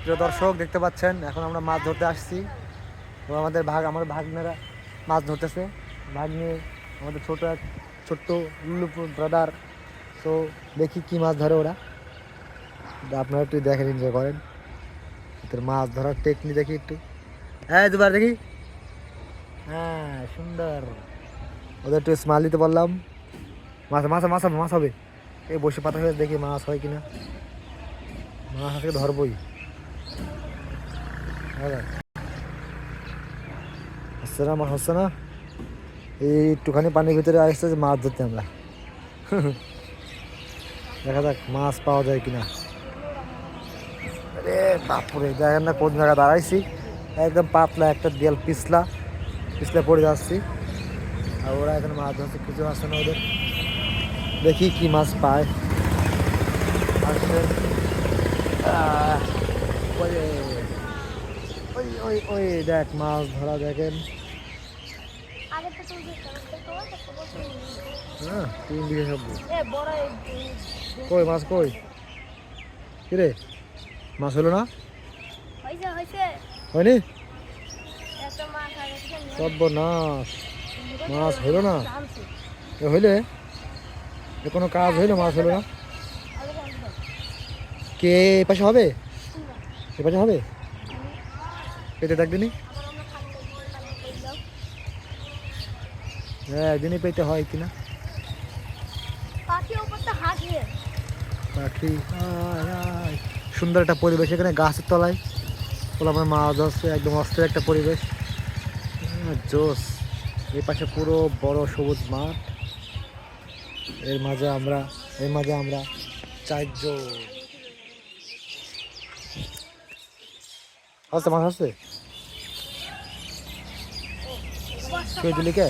প্রিয় দর্শক দেখতে পাচ্ছেন এখন আমরা মাছ ধরতে আসছি। তো আমাদের ভাগ্নেরা মাছ ধরতেছে। ভাগ্নে আমাদের ছোট্ট লুলুপুর ব্রাদার। তো দেখি কি মাছ ধরে ওরা, আপনারা একটু দেখেন, এনজয় করেন ওদের মাছ ধরার টেকনিক দেখি একটু। হ্যাঁ দুবার দেখি, হ্যাঁ সুন্দর। ওদের একটু স্মাইল দিতে বললাম। মাছ মাছ মাছ হবে, মাছ হবে। এই বসে পাতা হয়ে দেখি মাছ হয় কিনা। মাছ আজকে ধরবই। হচ্ছে না, মাছ হচ্ছে না। এই একটুখানি পানির ভিতরে আসছে মাছ ধরতে আমরা। দেখা যাক মাছ পাওয়া যায় কিনা। আরে বাপুরে, দেখেন না কোন জায়গায় দাঁড়াইছি। একদম পাতলা একটা দেয়াল, পিছলা পিছলা পড়ে যাচ্ছি। আর ওরা এখন মাছ ধরছে, কিছু আসছে না ওদের। দেখি কি মাছ পায়। আসলে ওই ওই ওই দেখ মাছ ধরা, দেখেন। হ্যাঁ 3 বিঘা সবজি। কই মাছ কই? কিরে মাছ হলো না? হয়নি? সর্বনাশ, মাছ হলো না। এ হইলে এ কোনো কাজ হইলো, মাছ হলো না। কে এ পাশে হবে? এ পাশে হবে? পেতে দেখ দিনই। হ্যাঁ একদিনই পেতে হয় কিনা। পাখি সুন্দর একটা পরিবেশ, এখানে গাছের তলায় ওলা আমার মাছ ধরছে, একদম অস্থির একটা পরিবেশ। জোস। এই পাশে পুরো বড় সবুজ মাঠ। এর মাঝে আমরা 4 জন। আসছে মাছ আসছে। কে দিলি কে?